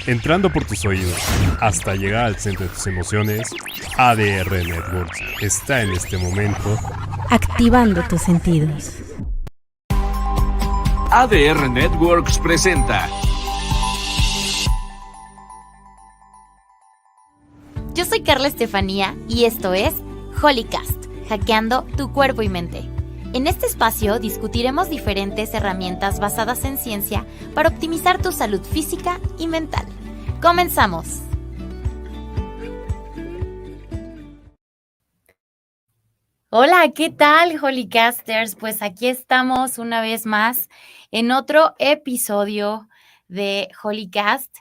Entrando por tus oídos hasta llegar al centro de tus emociones, ADR Networks está en este momento activando tus sentidos. ADR Networks presenta. Yo soy Carla Estefanía y esto es Holycast, hackeando tu cuerpo y mente. En este espacio discutiremos diferentes herramientas basadas en ciencia para optimizar tu salud física y mental. ¡Comenzamos! Hola, ¿qué tal, Holycasters? Pues aquí estamos una vez más en otro episodio de Holycast.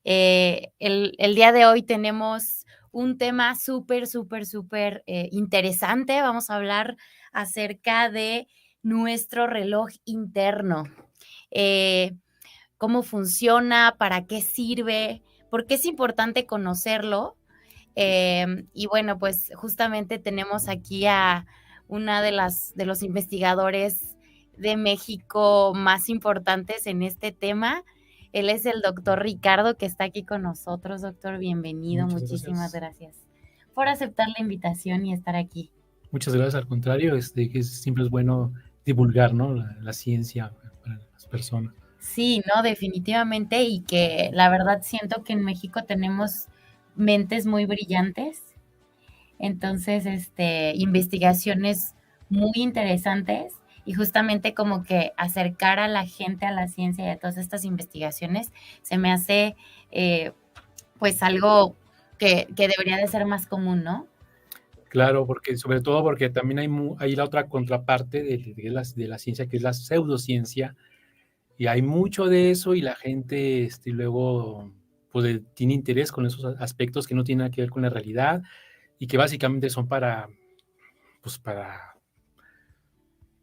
El día de hoy tenemos un tema súper interesante. Vamos a hablar acerca de nuestro reloj interno. Cómo funciona, para qué sirve, por qué es importante conocerlo. Y bueno, pues justamente tenemos aquí a una de los investigadores de México más importantes en este tema. Él es el doctor Ricardo, que está aquí con nosotros. Doctor, bienvenido. Muchísimas gracias por aceptar la invitación y estar aquí. Muchas gracias, al contrario, que siempre es bueno divulgar, ¿no? la ciencia para las personas. Sí, no, definitivamente, y que la verdad siento que en México tenemos mentes muy brillantes, entonces, investigaciones muy interesantes, y justamente como que acercar a la gente a la ciencia y a todas estas investigaciones se me hace, pues, algo que debería de ser más común, ¿no? Claro, sobre todo porque también hay la otra contraparte de la ciencia, que es la pseudociencia, y hay mucho de eso, y la gente luego pues, tiene interés con esos aspectos que no tienen nada que ver con la realidad, y que básicamente son para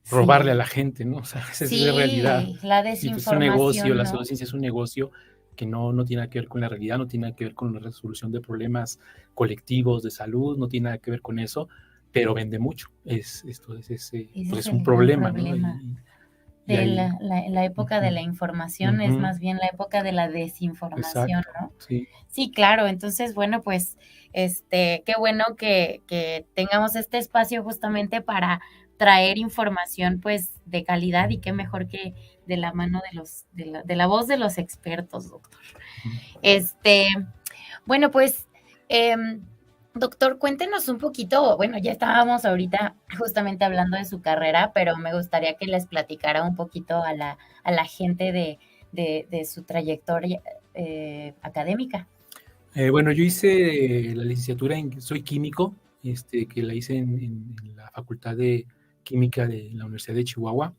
robarle a la gente, ¿no? O sea, esa es la realidad. La Pues, desinformación, es un negocio, ¿no? La pseudociencia es un negocio que no tiene nada que ver con la realidad, no tiene nada que ver con la resolución de problemas colectivos de salud, no tiene nada que ver con eso, pero vende mucho. Es un problema, ¿no? La época de la información es más bien la época de la desinformación, exacto, ¿no? Sí. Sí, claro. Entonces, bueno, pues, qué bueno que tengamos este espacio justamente para traer información, pues, de calidad, y qué mejor que de la mano de la voz de los expertos, doctor. Bueno, pues, doctor, cuéntenos un poquito. Bueno, ya estábamos ahorita justamente hablando de su carrera, pero me gustaría que les platicara un poquito a la gente de su trayectoria académica. Bueno, yo hice la licenciatura soy químico, que la hice en la Facultad de Química de la Universidad de Chihuahua,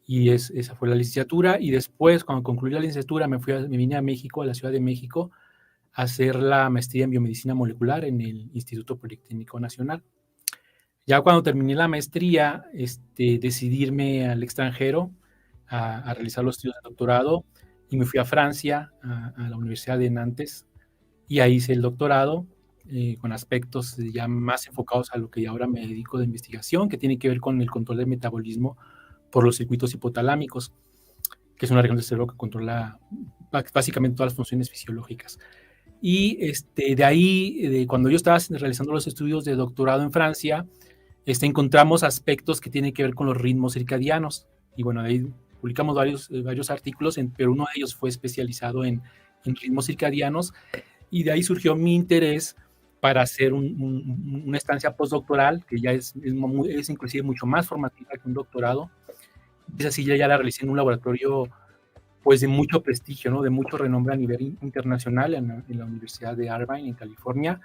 y esa fue la licenciatura, y después, cuando concluí la licenciatura, me vine a México, a la Ciudad de México, a hacer la maestría en biomedicina molecular en el Instituto Politécnico Nacional. Ya cuando terminé la maestría, decidí irme al extranjero a realizar los estudios de doctorado, y me fui a Francia, a la Universidad de Nantes, y ahí hice el doctorado con aspectos ya más enfocados a lo que ahora me dedico de investigación, que tiene que ver con el control del metabolismo por los circuitos hipotalámicos, que es una región del cerebro que controla básicamente todas las funciones fisiológicas. Y de ahí, cuando yo estaba realizando los estudios de doctorado en Francia, encontramos aspectos que tienen que ver con los ritmos circadianos. Y bueno, de ahí publicamos varios artículos, pero uno de ellos fue especializado en ritmos circadianos, y de ahí surgió mi interés para hacer una estancia postdoctoral, que ya es inclusive mucho más formativa que un doctorado. Es así, ya la realicé en un laboratorio pues de mucho prestigio, ¿no? De mucho renombre a nivel internacional en la Universidad de Irvine, en California,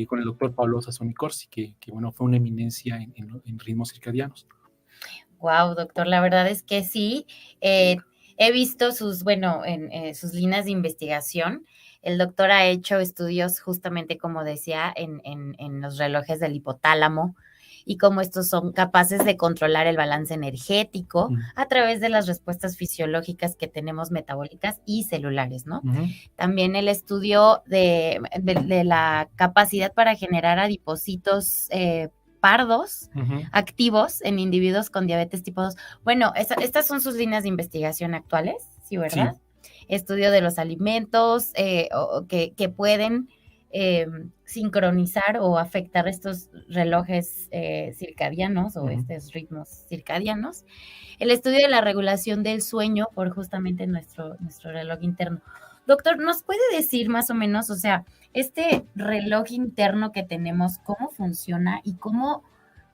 con el doctor Pablo Sassoni Corsi, que bueno, fue una eminencia en ritmos circadianos. Wow, doctor, la verdad es que sí. He visto sus líneas de investigación. El doctor ha hecho estudios justamente, como decía, en los relojes del hipotálamo, y cómo estos son capaces de controlar el balance energético a través de las respuestas fisiológicas que tenemos, metabólicas y celulares, ¿no? También el estudio de la capacidad para generar adipocitos leopardos Ujú. activos en individuos con diabetes tipo 2. Bueno, estas son sus líneas de investigación actuales, ¿sí, verdad? Estudio de los alimentos que pueden sincronizar o afectar estos relojes circadianos o estos ritmos circadianos. El estudio de la regulación del sueño por justamente nuestro reloj interno. Doctor, ¿nos puede decir más o menos, o sea, este reloj interno que tenemos, cómo funciona y cómo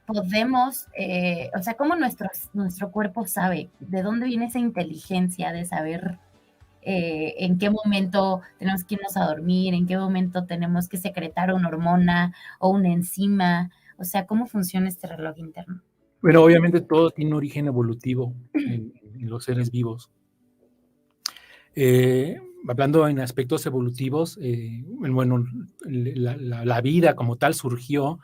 podemos, o sea, cómo nuestro cuerpo sabe, de dónde viene esa inteligencia de saber en qué momento tenemos que irnos a dormir, en qué momento tenemos que secretar una hormona o una enzima, o sea, cómo funciona este reloj interno? Bueno, obviamente todo tiene un origen evolutivo en los seres vivos. Hablando en aspectos evolutivos, bueno, la vida como tal surgió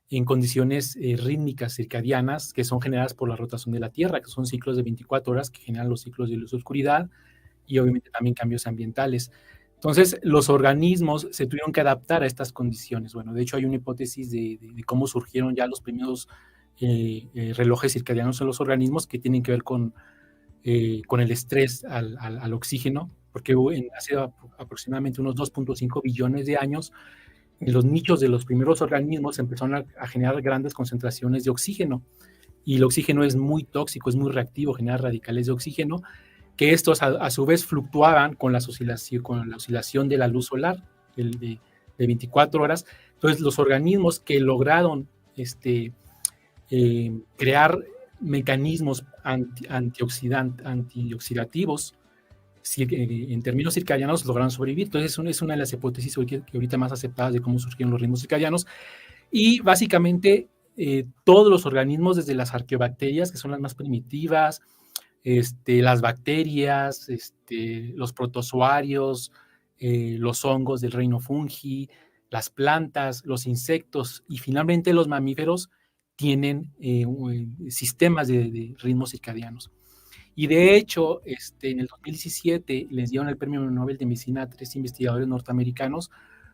en condiciones rítmicas circadianas que son generadas por la rotación de la Tierra, que son ciclos de 24 horas que generan los ciclos de luz-oscuridad y obviamente también cambios ambientales. Entonces, los organismos se tuvieron que adaptar a estas condiciones. Bueno, de hecho hay una hipótesis de cómo surgieron ya los primeros relojes circadianos en los organismos que tienen que ver con el estrés al oxígeno, porque hace aproximadamente unos 2.5 billones de años, en los nichos de los primeros organismos empezaron a generar grandes concentraciones de oxígeno, y el oxígeno es muy tóxico, es muy reactivo, genera radicales de oxígeno, que estos a su vez fluctuaban con la oscilación de la luz solar de 24 horas. Entonces los organismos que lograron crear mecanismos antioxidativos en términos circadianos lograron sobrevivir. Entonces es una de las hipótesis que ahorita más aceptadas de cómo surgieron los ritmos circadianos. Y básicamente todos los organismos, desde las arqueobacterias, que son las más primitivas, las bacterias, los protozoarios, los hongos del reino fungi, las plantas, los insectos y finalmente los mamíferos tienen sistemas de ritmos circadianos. Y de hecho, en el 2017 les dieron el premio Nobel de Medicina a 3 investigadores norteamericanos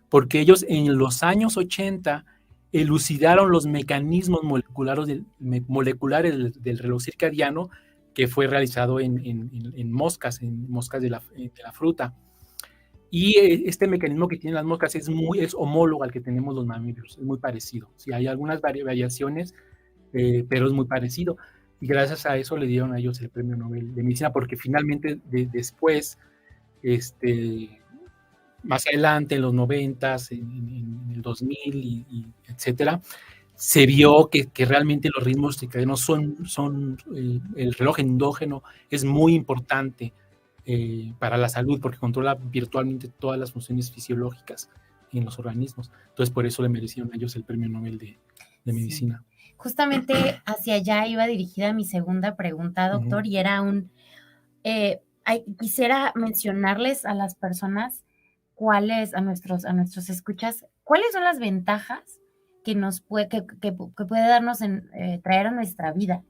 porque ellos en los años 80 elucidaron los mecanismos moleculares del reloj circadiano que fue realizado en moscas de la fruta. Y este mecanismo que tienen las moscas es homólogo al que tenemos los mamíferos, es muy parecido. Sí, hay algunas variaciones, pero es muy parecido. Y gracias a eso le dieron a ellos el premio Nobel de Medicina, porque finalmente después, más adelante, en los 90s, en el 2000, y etcétera, se vio que realmente los ritmos circadianos son el reloj endógeno es muy importante para la salud, porque controla virtualmente todas las funciones fisiológicas en los organismos. Entonces, por eso le merecieron a ellos el premio Nobel de Medicina. Justamente hacia allá iba dirigida mi segunda pregunta, doctor, y era quisiera mencionarles a las personas a nuestros escuchas, cuáles son las ventajas que puede darnos traer a nuestra vida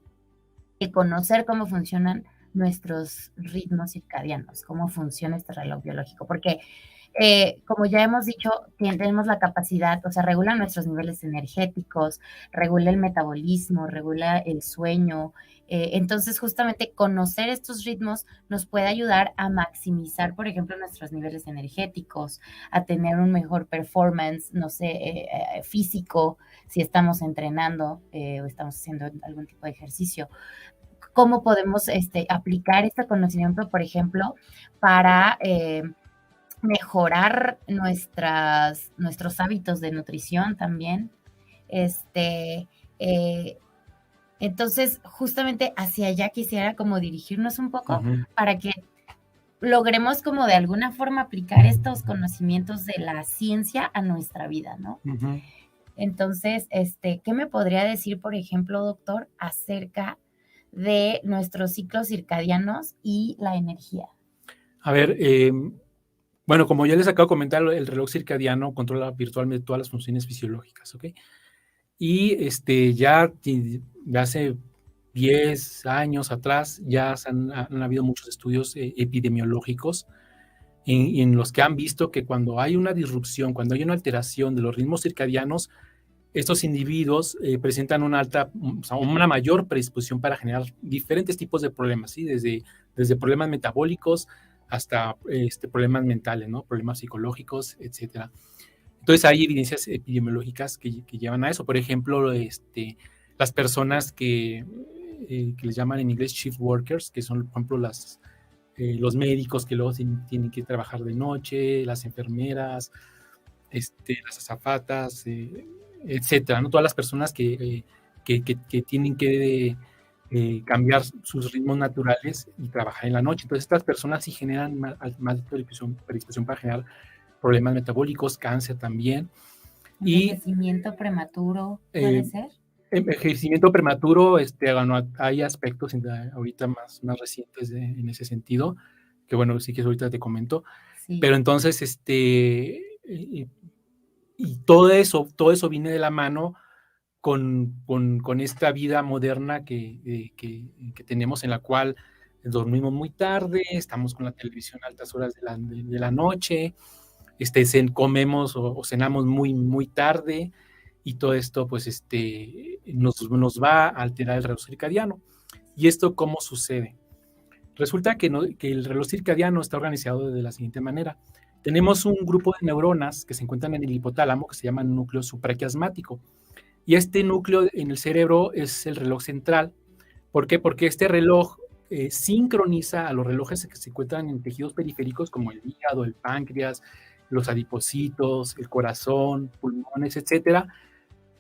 el conocer cómo funcionan nuestros ritmos circadianos, cómo funciona este reloj biológico, porque como ya hemos dicho, tenemos la capacidad, o sea, regula nuestros niveles energéticos, regula el metabolismo, regula el sueño. Entonces, justamente conocer estos ritmos nos puede ayudar a maximizar, por ejemplo, nuestros niveles energéticos, a tener un mejor performance, no sé, físico, si estamos entrenando o estamos haciendo algún tipo de ejercicio. ¿Cómo podemos aplicar este conocimiento, por ejemplo, para mejorar nuestros hábitos de nutrición también? Entonces, justamente hacia allá quisiera como dirigirnos un poco para que logremos como de alguna forma aplicar estos conocimientos de la ciencia a nuestra vida, ¿no? Entonces, ¿qué me podría decir, por ejemplo, doctor, acerca de nuestros ciclos circadianos y la energía? A ver, bueno, como ya les acabo de comentar, el reloj circadiano controla virtualmente todas las funciones fisiológicas, ¿ok? Y ya hace 10 años atrás ya han habido muchos estudios epidemiológicos en los que han visto que cuando hay una disrupción, cuando hay una alteración de los ritmos circadianos, estos individuos presentan una mayor predisposición para generar diferentes tipos de problemas, ¿sí? Desde problemas metabólicos hasta problemas mentales, ¿no? Problemas psicológicos, etcétera. Entonces hay evidencias epidemiológicas que llevan a eso. Por ejemplo, las personas que les llaman en inglés shift workers, que son, por ejemplo, los médicos que luego tienen que trabajar de noche, las enfermeras, las azafatas, etcétera, ¿no? Todas las personas que tienen que cambiar sus ritmos naturales y trabajar en la noche. Entonces, estas personas sí generan más predisposición para generar problemas metabólicos, cáncer también. Envejecimiento prematuro, ¿puede ser? Envejecimiento prematuro, bueno, hay aspectos ahorita más recientes en ese sentido, que bueno, sí que ahorita te comento, sí. Pero entonces, y todo eso viene de la mano con esta vida moderna que tenemos, en la cual dormimos muy tarde, estamos con la televisión a altas horas de la noche, comemos o cenamos muy, muy tarde, y todo esto pues nos va a alterar el reloj circadiano. ¿Y esto cómo sucede? Resulta que el reloj circadiano está organizado de la siguiente manera. Tenemos un grupo de neuronas que se encuentran en el hipotálamo, que se llama núcleo supraquiasmático. Y este núcleo en el cerebro es el reloj central. ¿Por qué? Porque este reloj sincroniza a los relojes que se encuentran en tejidos periféricos como el hígado, el páncreas, los adipocitos, el corazón, pulmones, etcétera.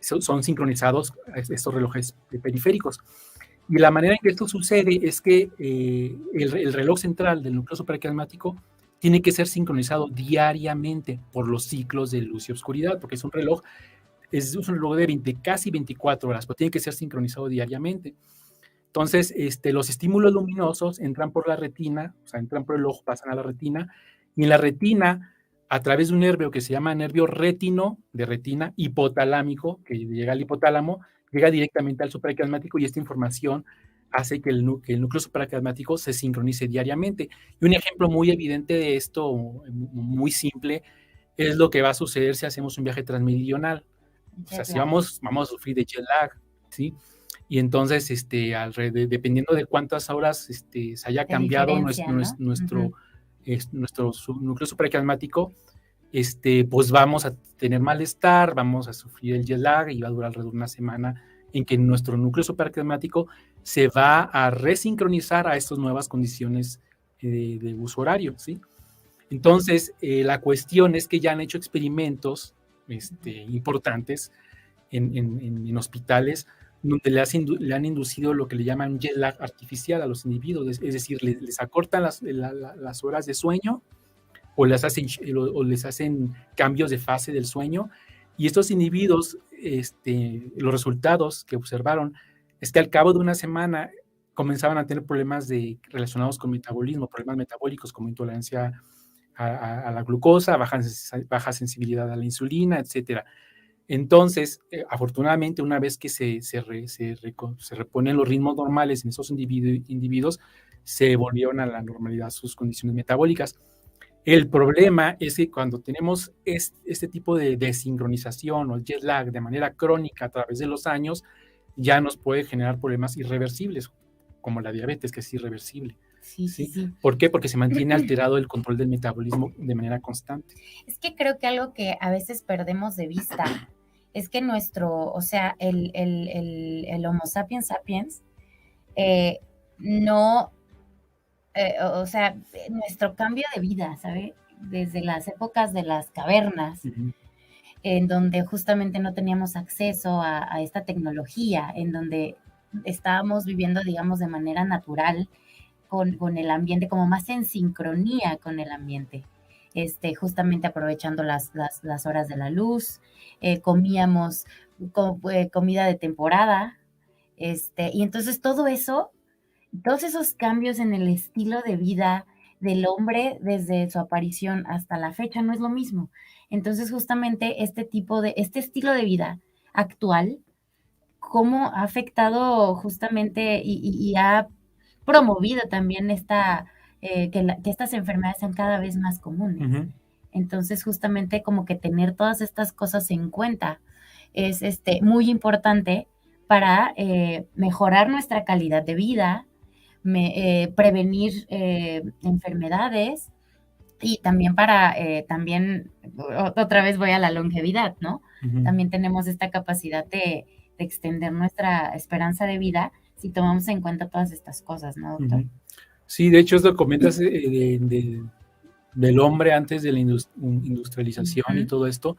Son sincronizados estos relojes periféricos. Y la manera en que esto sucede es que el reloj central del núcleo supraquiasmático tiene que ser sincronizado diariamente por los ciclos de luz y oscuridad, porque es un reloj de casi 24 horas, pero tiene que ser sincronizado diariamente. Entonces, los estímulos luminosos entran por la retina, o sea, entran por el ojo, pasan a la retina, y en la retina, a través de un nervio que se llama nervio de retina, hipotalámico, que llega al hipotálamo, llega directamente al supraquiasmático, y esta información hace que el núcleo supraquiasmático se sincronice diariamente. Y un ejemplo muy evidente de esto, muy simple, es lo que va a suceder si hacemos un viaje transmeridional. O sea, si vamos a sufrir de jet lag, ¿sí? Y entonces, dependiendo de cuántas horas se haya cambiado nuestro núcleo supraquiasmático, pues vamos a tener malestar, vamos a sufrir el jet lag, y va a durar alrededor de una semana en que nuestro núcleo supraquiasmático se va a resincronizar a estas nuevas condiciones de uso horario, ¿sí? Entonces, la cuestión es que ya han hecho experimentos importantes en hospitales donde le han inducido lo que le llaman jet lag artificial a los individuos, es decir, les acortan las horas de sueño o les hacen cambios de fase del sueño, y estos individuos, los resultados que observaron es que al cabo de una semana comenzaban a tener problemas relacionados con metabolismo, problemas metabólicos como intolerancia a la glucosa, baja sensibilidad a la insulina, etcétera. Entonces, afortunadamente, una vez que se reponen los ritmos normales en esos individuos, se volvieron a la normalidad sus condiciones metabólicas. El problema es que cuando tenemos este tipo de desincronización o jet lag de manera crónica a través de los años, ya nos puede generar problemas irreversibles, como la diabetes, que es irreversible. Sí. ¿Por qué? Porque se mantiene alterado el control del metabolismo de manera constante. Es que creo que algo que a veces perdemos de vista es que el Homo sapiens sapiens nuestro cambio de vida, ¿sabe? Desde las épocas de las cavernas, en donde justamente no teníamos acceso a esta tecnología, en donde estábamos viviendo, digamos, de manera natural, con el ambiente, como más en sincronía con el ambiente, justamente aprovechando las horas de la luz, comíamos comida de temporada, y entonces todos esos cambios en el estilo de vida del hombre desde su aparición hasta la fecha no es lo mismo. Entonces justamente este estilo de vida actual, cómo ha afectado justamente y ha promovido también que estas enfermedades sean cada vez más comunes. Uh-huh. Entonces, justamente como que tener todas estas cosas en cuenta es muy importante para mejorar nuestra calidad de vida, prevenir enfermedades y también para, otra vez voy a la longevidad, ¿no? Ujú. También tenemos esta capacidad de extender nuestra esperanza de vida si tomamos en cuenta todas estas cosas, ¿no, doctor? Ujú. Sí, de hecho, esto comentas del hombre antes de la industrialización y todo esto.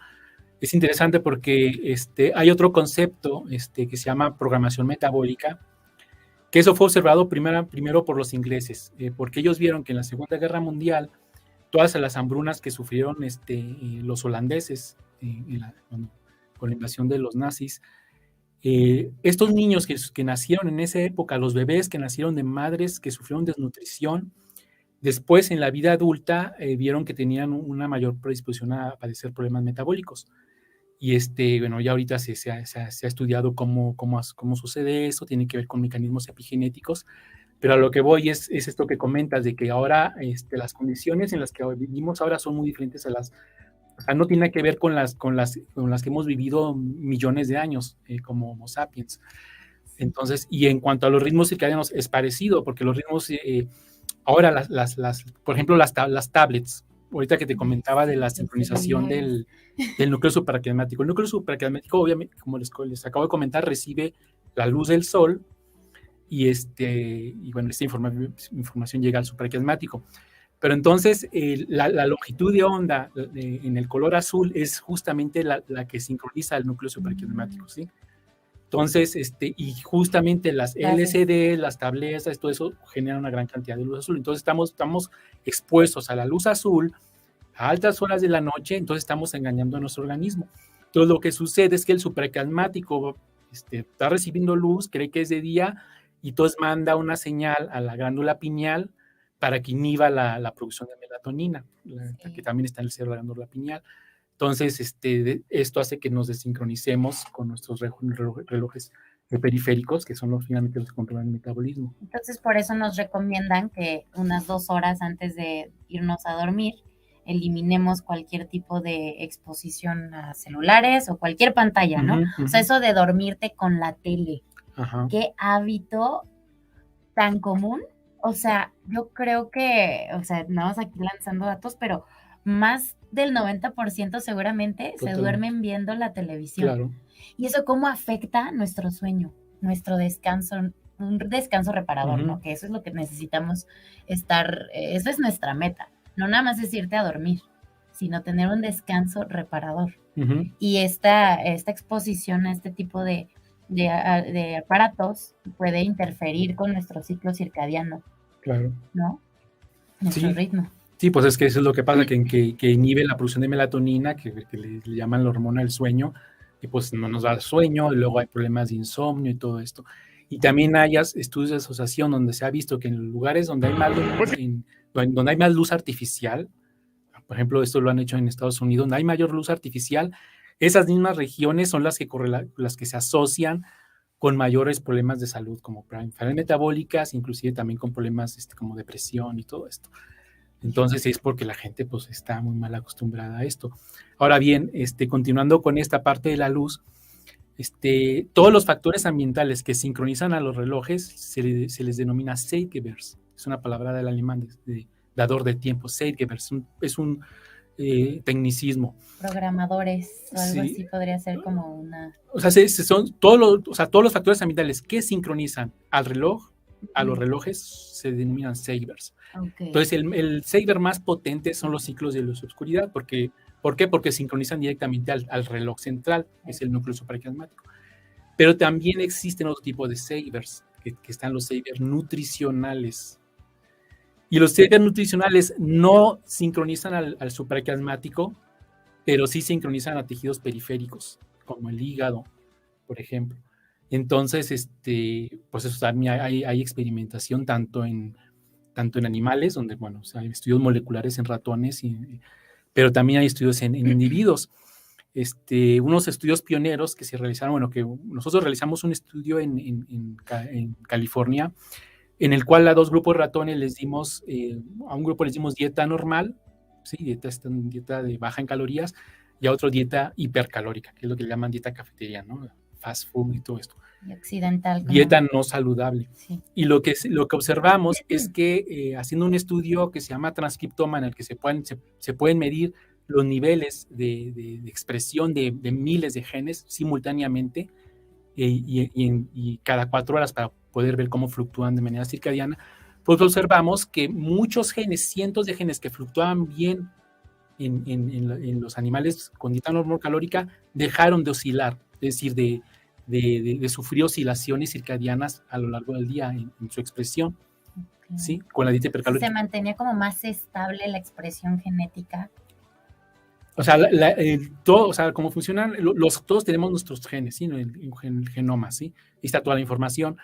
Es interesante porque hay otro concepto que se llama programación metabólica, que eso fue observado primero por los ingleses, porque ellos vieron que en la Segunda Guerra Mundial todas las hambrunas que sufrieron los holandeses con la invasión de los nazis, estos niños que nacieron en esa época, los bebés que nacieron de madres que sufrieron desnutrición, después en la vida adulta vieron que tenían una mayor predisposición a padecer problemas metabólicos. Y bueno, ya ahorita se ha estudiado cómo sucede eso, tiene que ver con mecanismos epigenéticos, pero a lo que voy es esto que comentas, de que ahora las condiciones en las que vivimos ahora son muy diferentes o sea, no tiene que ver con las que hemos vivido millones de años, como Homo sapiens. Entonces, y en cuanto a los ritmos circadianos, es parecido, porque los ritmos, ahora por ejemplo, las tablets, ahorita que te comentaba de la sincronización del núcleo supraquiasmático. El núcleo supraquiasmático, obviamente, como les acabo de comentar, recibe la luz del sol y bueno, esta información llega al supraquiasmático. Pero entonces la longitud de onda en el color azul es justamente la que sincroniza el núcleo supraquiasmático, ¿sí? Entonces, y justamente las LCD, las tabletas, todo eso genera una gran cantidad de luz azul. Entonces estamos expuestos a la luz azul a altas horas de la noche, entonces estamos engañando a nuestro organismo. Entonces lo que sucede es que el supraquiasmático está recibiendo luz, cree que es de día, y entonces manda una señal a la glándula pineal para que inhiba la producción de melatonina, que también está en el cerebro de la glándula pineal. Entonces, esto hace que nos desincronicemos con nuestros relojes periféricos, que son finalmente los que controlan el metabolismo. Entonces, por eso nos recomiendan que unas 2 horas antes de irnos a dormir, eliminemos cualquier tipo de exposición a celulares o cualquier pantalla, ¿no? O sea, eso de dormirte con la tele. Ajá. Qué hábito tan común. O sea, yo creo que, o sea, andamos aquí lanzando datos, pero más del 90% seguramente se duermen viendo la televisión. Claro. Y eso cómo afecta nuestro sueño, nuestro descanso, un descanso reparador, ¿no? Que eso es lo que necesitamos eso es nuestra meta. No nada más es irte a dormir, sino tener un descanso reparador. Y esta exposición a este tipo de aparatos puede interferir con nuestro ciclo circadiano. Claro. ¿No? Nuestro ritmo. Sí, pues es que eso es lo que pasa, que inhibe la producción de melatonina, que le llaman la hormona del sueño, y pues no nos da sueño, y luego hay problemas de insomnio y todo esto. Y también hay estudios de asociación donde se ha visto que en lugares donde hay más luz artificial, por ejemplo, esto lo han hecho en Estados Unidos, donde hay mayor luz artificial, esas mismas regiones son las que se asocian con mayores problemas de salud, como enfermedades metabólicas, inclusive también con problemas como depresión y todo esto. Entonces es porque la gente pues está muy mal acostumbrada a esto. Ahora bien, continuando con esta parte de la luz, todos los factores ambientales que sincronizan a los relojes se les denomina Zeitgebers. Es una palabra del alemán de dador de tiempo. Zeitgebers es un tecnicismo. Programadores o algo así podría ser como una... O sea, son todos los factores ambientales que sincronizan al reloj, a los relojes, se denominan Zeitgebers. Okay. Entonces, el Zeitgeber más potente son los ciclos de luz y oscuridad. ¿Por qué? Porque sincronizan directamente al reloj central, que es el núcleo supraquiasmático. Pero también existen otro tipo de Zeitgebers, que están los Zeitgebers nutricionales. Y los Zeitgebers nutricionales no sincronizan al supraquiasmático, pero sí sincronizan a tejidos periféricos, como el hígado, por ejemplo. Entonces, pues eso también hay experimentación tanto en animales, donde, bueno, o sea, hay estudios moleculares en ratones, pero también hay estudios en individuos. Unos estudios pioneros que se realizaron, bueno, que nosotros realizamos un estudio en California, en el cual a 2 grupos de ratones a un grupo les dimos dieta normal, ¿sí? dieta de baja en calorías, y a otro dieta hipercalórica, que es lo que le llaman dieta cafetería, ¿no? Fast food y todo esto. Y occidental. Dieta no saludable. Sí. Y lo que observamos es que haciendo un estudio que se llama transcriptoma, en el que se pueden medir los niveles de expresión de miles de genes simultáneamente y cada 4 horas para poder ver cómo fluctúan de manera circadiana, pues observamos que muchos genes, cientos de genes que fluctuaban bien en los animales con dieta normocalórica, dejaron de oscilar, es decir, de sufrir oscilaciones circadianas a lo largo del día en su expresión, Okay. ¿sí? Con la dieta hipercalórica. Se mantenía como más estable la expresión genética. O sea, todo, o sea, cómo funcionan, todos tenemos nuestros genes, ¿sí? El genoma, ¿sí? Ahí está toda la información.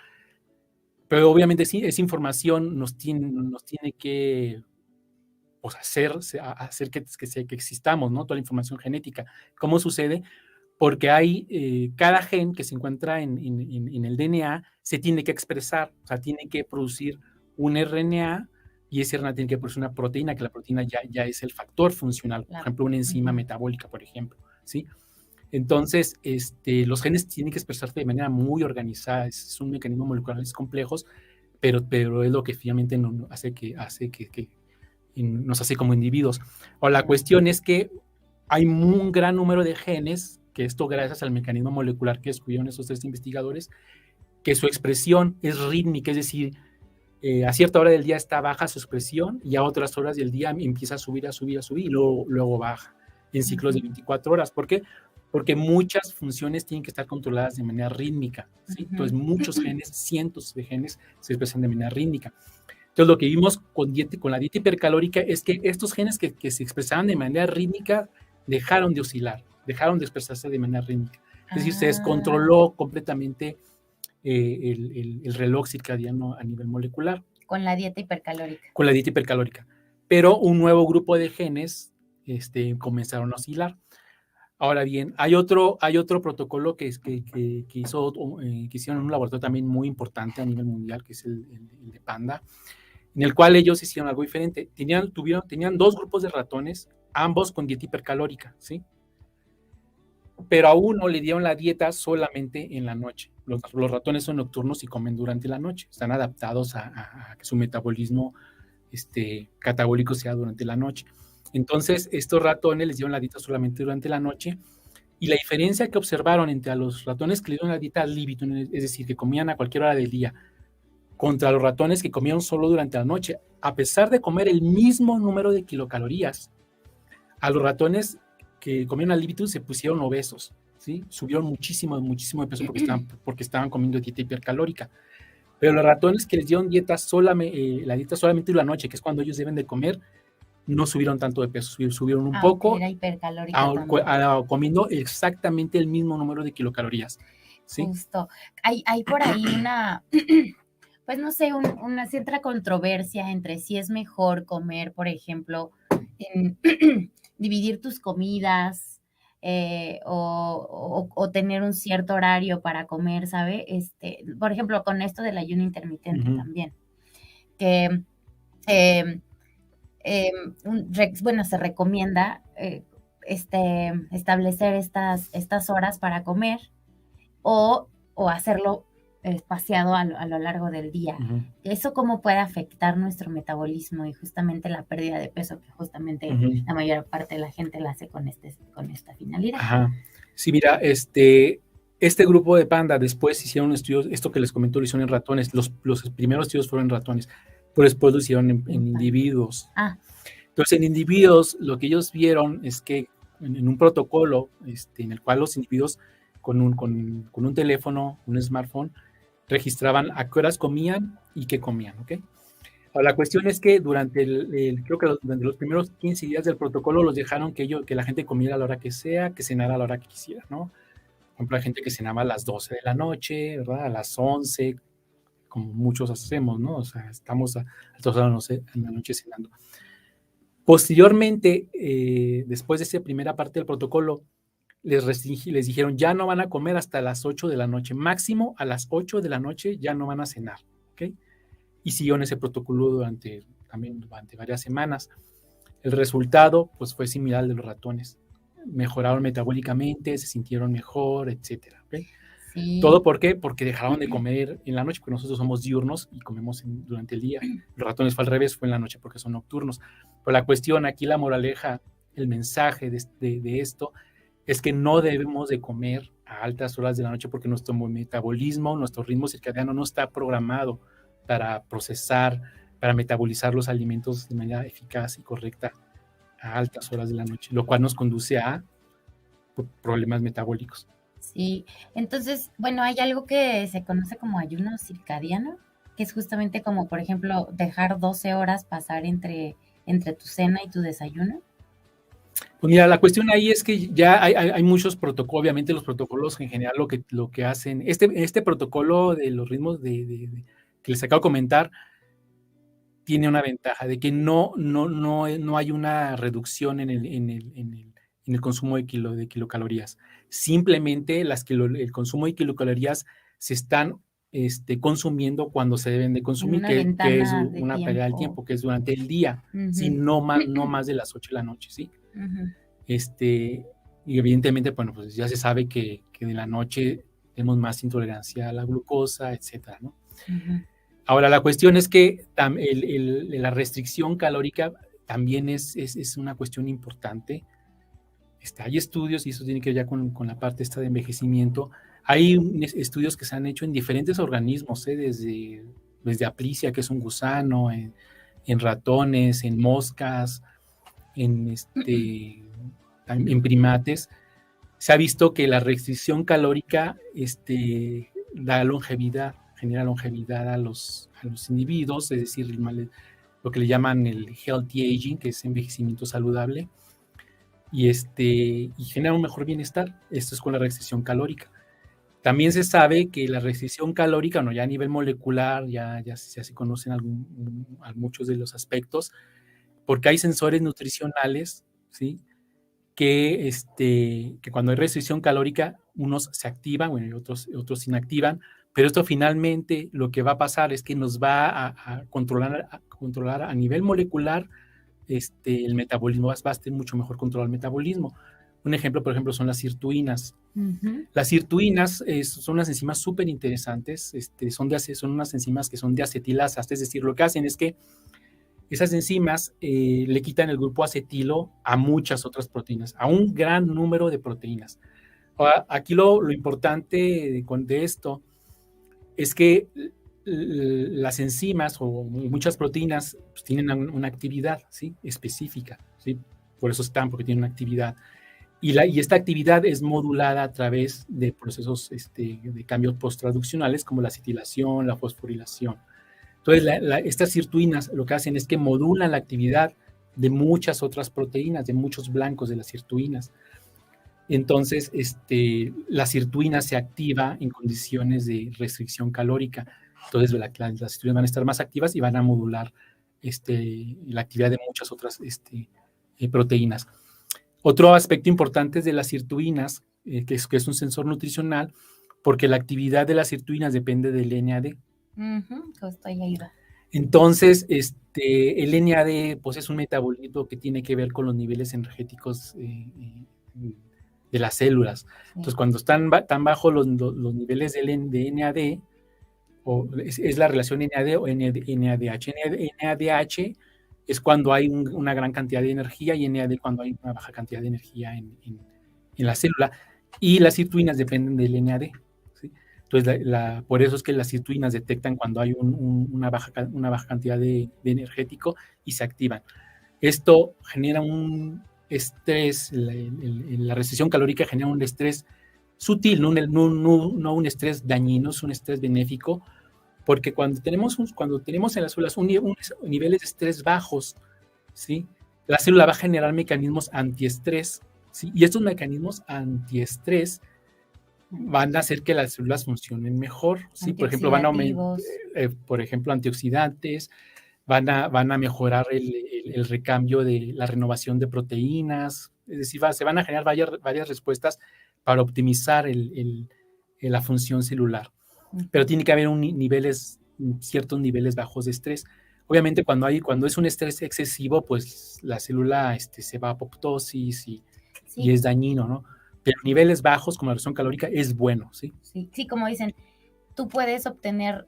Pero obviamente sí, esa información nos tiene que, pues, hacer que existamos, ¿no? Toda la información genética. ¿Cómo sucede? Porque hay cada gen que se encuentra en el DNA se tiene que expresar, o sea, tiene que producir un RNA y ese RNA tiene que producir una proteína, que la proteína ya es el factor funcional, por ejemplo, una enzima metabólica, por ejemplo, ¿sí? Entonces, los genes tienen que expresarse de manera muy organizada, es un mecanismo molecular complejo, pero es lo que finalmente nos hace nos hace como individuos. Ahora, la cuestión es que hay un gran número de genes, que esto gracias al mecanismo molecular que descubrieron esos 3 investigadores, que su expresión es rítmica, es decir, a cierta hora del día está baja su expresión y a otras horas del día empieza a subir y luego baja en ciclos de 24 horas. ¿Por qué? Porque muchas funciones tienen que estar controladas de manera rítmica, ¿sí? Entonces muchos genes, cientos de genes se expresan de manera rítmica. Entonces lo que vimos con la dieta hipercalórica es que estos genes que se expresaban de manera rítmica dejaron de oscilar, dejaron de expresarse de manera rítmica. Es decir, se descontroló completamente el reloj circadiano a nivel molecular. Con la dieta hipercalórica. Con la dieta hipercalórica. Pero un nuevo grupo de genes comenzaron a oscilar. Ahora bien, hay otro protocolo que hicieron en un laboratorio también muy importante a nivel mundial, que es el de Panda, en el cual ellos hicieron algo diferente. Tenían 2 grupos de ratones, ambos con dieta hipercalórica, ¿sí? Pero a uno le dieron la dieta solamente en la noche. Los ratones son nocturnos y comen durante la noche. Están adaptados a que su metabolismo catabólico sea durante la noche. Entonces, estos ratones les dieron la dieta solamente durante la noche. Y la diferencia que observaron entre los ratones que le dieron la dieta ad libitum, es decir, que comían a cualquier hora del día, contra los ratones que comían solo durante la noche, a pesar de comer el mismo número de kilocalorías, a los ratones que comieron al libitum se pusieron obesos, ¿sí? Subieron muchísimo de peso porque estaban comiendo dieta hipercalórica. Pero los ratones que les dieron la dieta solamente de la noche, que es cuando ellos deben de comer, no subieron tanto de peso, subieron un poco, era hipercalórica comiendo exactamente el mismo número de kilocalorías, ¿sí? Justo. Hay por ahí pues no sé, una cierta controversia entre si es mejor comer, por ejemplo, dividir tus comidas o tener un cierto horario para comer, ¿sabe? Por ejemplo, con esto del ayuno intermitente también, que se recomienda establecer estas horas para comer o hacerlo espaciado a lo largo del día. ¿Eso cómo puede afectar nuestro metabolismo y justamente la pérdida de peso que justamente la mayor parte de la gente la hace con esta finalidad? Ajá. Sí, mira, este grupo de Panda después hicieron estudios, esto que les comento lo hicieron en ratones, los primeros estudios fueron en ratones, pero después lo hicieron en individuos. Entonces, en individuos, lo que ellos vieron es que en un protocolo en el cual los individuos con un teléfono, un smartphone, registraban a qué horas comían y qué comían, ¿ok? Ahora, la cuestión es que durante durante los primeros 15 días del protocolo los dejaron que la gente comiera a la hora que sea, que cenara a la hora que quisiera, ¿no? Por ejemplo, hay gente que cenaba a las 12 de la noche, ¿verdad? A las 11, como muchos hacemos, ¿no? O sea, estamos a las 12 de la noche cenando. Posteriormente, después de esa primera parte del protocolo, les dijeron, ya no van a comer hasta las 8 de la noche, máximo a las 8 de la noche ya no van a cenar, ¿ok? Y siguieron ese protocolo durante varias semanas. El resultado, pues, fue similar al de los ratones. mejoraron metabólicamente, se sintieron mejor, etcétera. ¿Okay? Sí. ¿Todo por qué? Porque dejaron de comer en la noche, porque nosotros somos diurnos y comemos durante el día. Los ratones fue al revés, fue en la noche porque son nocturnos. Pero la cuestión aquí, la moraleja, el mensaje de esto, es que no debemos de comer a altas horas de la noche porque nuestro metabolismo, nuestro ritmo circadiano no está programado para procesar, para metabolizar los alimentos de manera eficaz y correcta a altas horas de la noche, lo cual nos conduce a problemas metabólicos. Sí, entonces, bueno, hay algo que se conoce como ayuno circadiano, que es justamente como, por ejemplo, dejar 12 horas pasar entre tu cena y tu desayuno. Pues mira, la cuestión ahí es que ya hay muchos protocolos, obviamente los protocolos en general lo que hacen, este protocolo de los ritmos que les acabo de comentar, tiene una ventaja de que no hay una reducción en el consumo de kilocalorías. Simplemente el consumo de kilocalorías se están consumiendo cuando se deben de consumir, que es una pérdida del tiempo, que es durante el día, ¿sí? No más de las 8 de la noche, ¿sí? Y evidentemente, bueno, pues ya se sabe que de la noche tenemos más intolerancia a la glucosa, etcétera, ¿no? Ahora, la cuestión es que la restricción calórica también es una cuestión importante. Hay estudios, y eso tiene que ver ya con la parte esta de envejecimiento. Hay estudios que se han hecho en diferentes organismos, desde Aplicia, que es un gusano, en ratones, en moscas, en primates. Se ha visto que la restricción calórica da longevidad, genera longevidad a los individuos, es decir, lo que le llaman el healthy aging, que es envejecimiento saludable, y genera un mejor bienestar. Esto es con la restricción calórica. También se sabe que la restricción calórica, no, ya a nivel molecular, ya se conocen muchos de los aspectos, porque hay sensores nutricionales, ¿sí? Que cuando hay restricción calórica, unos se activan, bueno, y otros se inactivan, pero esto finalmente lo que va a pasar es que nos va a controlar a nivel molecular el metabolismo, va a estar mucho mejor controlado el metabolismo. Un ejemplo, por ejemplo, son las sirtuinas. Las sirtuinas son unas enzimas súper interesantes, son unas enzimas que son de acetilasas, es decir, lo que hacen es que esas enzimas le quitan el grupo acetilo a muchas otras proteínas, a un gran número de proteínas. Ahora, aquí lo importante de esto es que las enzimas o muchas proteínas pues, tienen una actividad, ¿sí? Específica, ¿sí? Por eso están, porque tienen una actividad. Y esta actividad es modulada a través de procesos de cambios posttraduccionales como la acetilación, la fosforilación. Entonces, estas sirtuinas lo que hacen es que modulan la actividad de muchas otras proteínas, de muchos blancos de las sirtuinas. Entonces, la sirtuina se activa en condiciones de restricción calórica. Entonces, las sirtuinas van a estar más activas y van a modular la actividad de muchas otras proteínas. Otro aspecto importante es de las sirtuinas, que es un sensor nutricional, porque la actividad de las sirtuinas depende del NAD. Justo ahí iba. Entonces, el NAD pues, es un metabolito que tiene que ver con los niveles energéticos de las células. Sí. Entonces, cuando están tan bajos los niveles de NAD, es la relación NAD o NADH. NADH es cuando hay una gran cantidad de energía y NAD cuando hay una baja cantidad de energía en la célula. Y las sirtuinas dependen del NAD. ¿Sí? Entonces, por eso es que las sirtuinas detectan cuando hay una baja cantidad de energético y se activan. Esto genera un estrés, la restricción calórica genera un estrés sutil, no un estrés dañino, es un estrés benéfico, porque cuando tenemos en las células niveles de estrés bajos, ¿sí? La célula va a generar mecanismos antiestrés, ¿sí? Y estos mecanismos antiestrés van a hacer que las células funcionen mejor, ¿sí? Por ejemplo, van a aumentar, por ejemplo, antioxidantes, van a mejorar el recambio de la renovación de proteínas, es decir, se van a generar varias respuestas para optimizar la función celular. Pero tiene que haber ciertos niveles bajos de estrés. Obviamente, cuando es un estrés excesivo, pues la célula se va a apoptosis y y es dañino, ¿no? Pero niveles bajos, como la restricción calórica, es bueno, ¿sí? Sí, como dicen, tú puedes obtener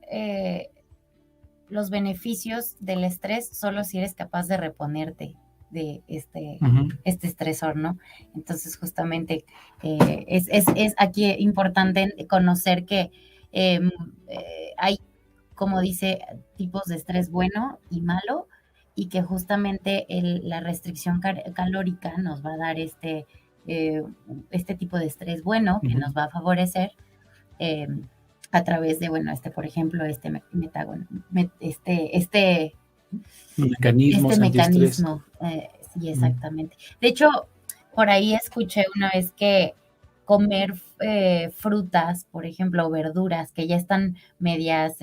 los beneficios del estrés solo si eres capaz de reponerte de este estresor, ¿no? Entonces, justamente es aquí importante conocer que hay, como dice, tipos de estrés bueno y malo, y que justamente la restricción calórica nos va a dar este tipo de estrés bueno que nos va a favorecer a través de, bueno, por ejemplo, mecanismo, sí, exactamente. De hecho, por ahí escuché una vez que comer frutas, por ejemplo, o verduras que ya están medias,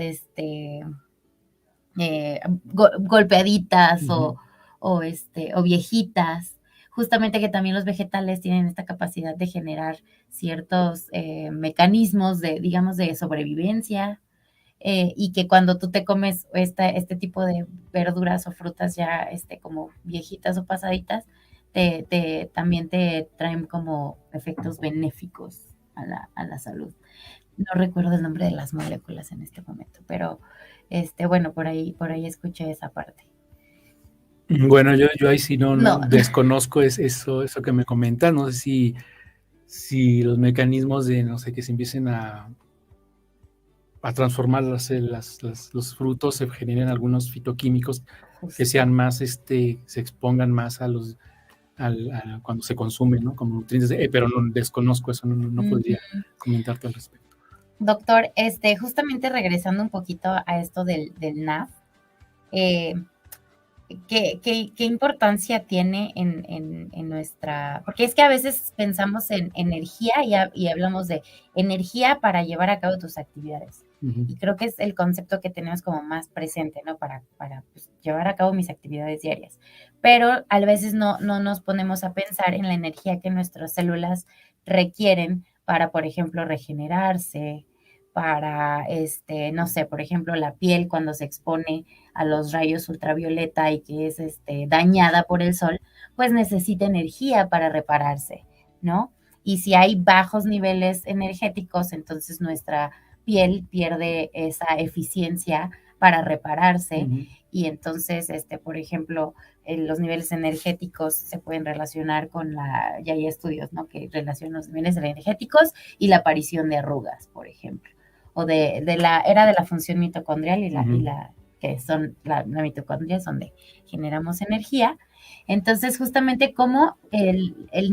golpeaditas o viejitas, justamente que también los vegetales tienen esta capacidad de generar ciertos mecanismos digamos, de sobrevivencia, y que cuando tú te comes este tipo de verduras o frutas ya como viejitas o pasaditas, también te traen como efectos benéficos a la salud. No recuerdo el nombre de las moléculas en este momento, pero bueno, por ahí escuché esa parte. Bueno, yo ahí sí no desconozco eso que me comentas. No sé si los mecanismos de, no sé, que se empiecen a transformar los frutos, se generen algunos fitoquímicos que sean más, se expongan más cuando se consumen, ¿no? Como nutrientes, pero no desconozco eso, no podría comentarte al respecto. Doctor, justamente regresando un poquito a esto del NAD, ¿qué importancia tiene en nuestra...? Porque es que a veces pensamos en energía y hablamos de energía para llevar a cabo tus actividades. Y creo que es el concepto que tenemos como más presente, ¿no? Para pues, llevar a cabo mis actividades diarias. Pero a veces no nos ponemos a pensar en la energía que nuestras células requieren para, por ejemplo, regenerarse, para, no sé, por ejemplo, la piel cuando se expone a los rayos ultravioleta y que es dañada por el sol, pues necesita energía para repararse, ¿no? Y si hay bajos niveles energéticos, entonces nuestra piel pierde esa eficiencia para repararse, y entonces, por ejemplo, los niveles energéticos se pueden relacionar con ya hay estudios, ¿no? Que relacionan los niveles energéticos y la aparición de arrugas, por ejemplo, o era de la función mitocondrial que son la mitocondria es donde generamos energía. Entonces, justamente cómo los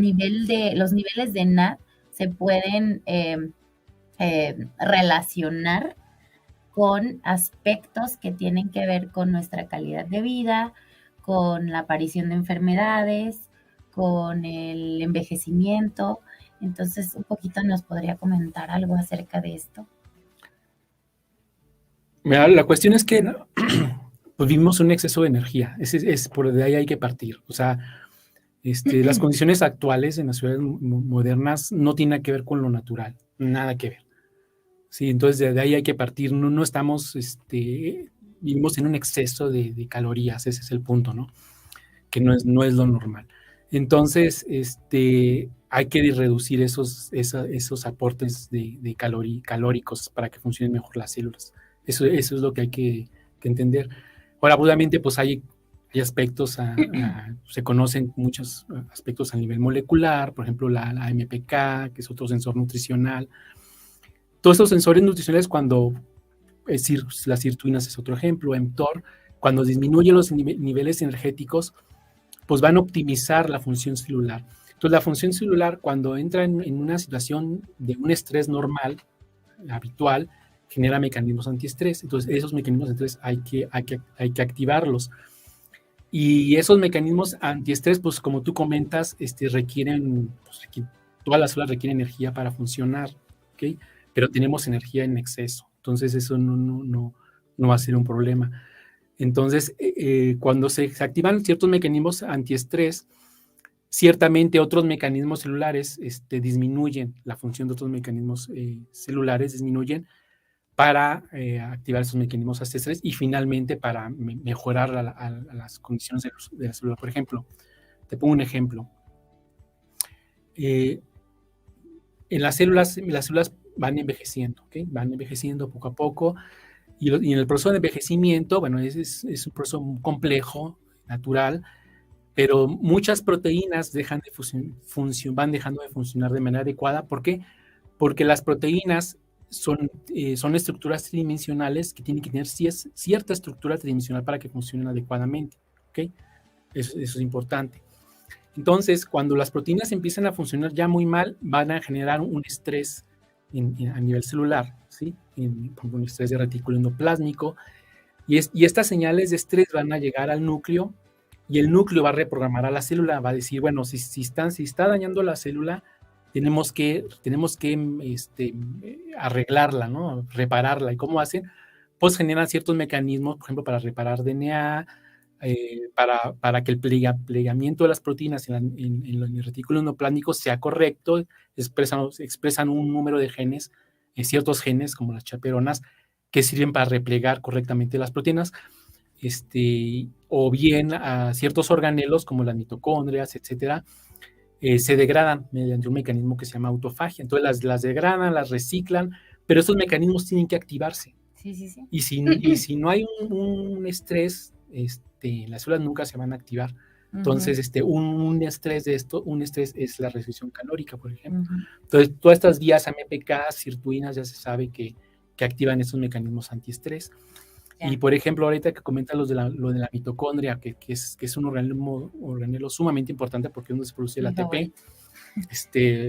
niveles de NAD se pueden relacionar con aspectos que tienen que ver con nuestra calidad de vida, con la aparición de enfermedades, con el envejecimiento. Entonces, un poquito nos podría comentar algo acerca de esto. Mira, la cuestión es que pues vivimos un exceso de energía, por de ahí hay que partir. O sea, las condiciones actuales en las ciudades modernas no tienen que ver con lo natural, nada que ver. Sí, entonces de ahí hay que partir. No estamos, vivimos en un exceso de calorías, ese es el punto, ¿no? Que no es lo normal. Entonces, hay que reducir esos aportes de calóricos para que funcionen mejor las células. Eso es lo que hay que entender. Ahora, obviamente, pues hay aspectos, se conocen muchos aspectos a nivel molecular, por ejemplo, la AMPK, que es otro sensor nutricional. Todos estos sensores nutricionales, las sirtuinas es otro ejemplo, mTOR, cuando disminuyen los niveles energéticos, pues van a optimizar la función celular. Entonces, la función celular, cuando entra en una situación de un estrés normal, habitual, genera mecanismos antiestrés. Entonces, esos mecanismos antiestrés hay que activarlos. Y esos mecanismos antiestrés, pues como tú comentas, requieren, todas las células requieren energía para funcionar, ¿ok? Pero tenemos energía en exceso. Entonces, eso no va a ser un problema. Entonces, cuando se activan ciertos mecanismos antiestrés, ciertamente otros mecanismos celulares disminuyen, la función de otros mecanismos celulares disminuyen para activar esos mecanismos antiestrés y finalmente para mejorar las condiciones de la célula. Por ejemplo, te pongo un ejemplo. en las células van envejeciendo, ¿ok? Van envejeciendo poco a poco, y en el proceso de envejecimiento, bueno, es un proceso complejo, natural, pero muchas proteínas van dejando de funcionar de manera adecuada. ¿Por qué? Porque las proteínas son estructuras tridimensionales que tienen que tener cierta estructura tridimensional para que funcionen adecuadamente, ¿ok? Eso es importante. Entonces, cuando las proteínas empiezan a funcionar ya muy mal, van a generar un estrés a nivel celular, ¿sí? Por ejemplo, un estrés de retículo endoplásmico, y estas señales de estrés van a llegar al núcleo, y el núcleo va a reprogramar a la célula, va a decir, bueno, si está dañando la célula, tenemos que arreglarla, ¿no? Repararla. ¿Y cómo hacen? Pues generan ciertos mecanismos, por ejemplo, para reparar DNA, para que el plegamiento de las proteínas en el retículo endoplásmico sea correcto. Expresan un número de genes, ciertos genes como las chaperonas, que sirven para replegar correctamente las proteínas, o bien a ciertos organelos como las mitocondrias, etcétera, se degradan mediante un mecanismo que se llama autofagia. Entonces las degradan, las reciclan, pero estos mecanismos tienen que activarse. Sí, sí, sí. Y si no hay un estrés, las células nunca se van a activar. Entonces, un estrés es la restricción calórica, por ejemplo. Entonces, todas estas vías AMPK, sirtuinas, ya se sabe que activan esos mecanismos antiestrés. Y, por ejemplo, ahorita que comentas lo de la mitocondria, que es un organelo sumamente importante porque es donde se produce el ATP.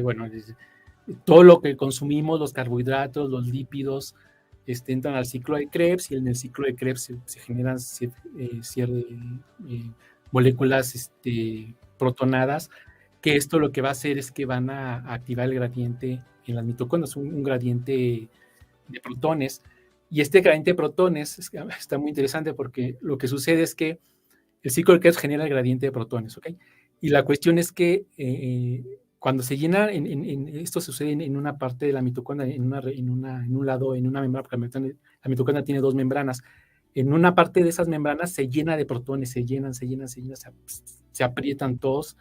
Bueno, todo lo que consumimos, los carbohidratos, los lípidos, entran al ciclo de Krebs, y en el ciclo de Krebs se generan moléculas protonadas, que esto lo que va a hacer es que van a activar el gradiente en las mitocondrias, un gradiente de protones. Y este gradiente de protones está muy interesante porque lo que sucede es que el ciclo de Krebs genera el gradiente de protones, ¿ok? Y la cuestión es que cuando se llena, esto sucede en una parte de la mitocondria, en un lado, en una membrana, porque la mitocondria tiene dos membranas. En una parte de esas membranas se llena de protones, se aprietan todos.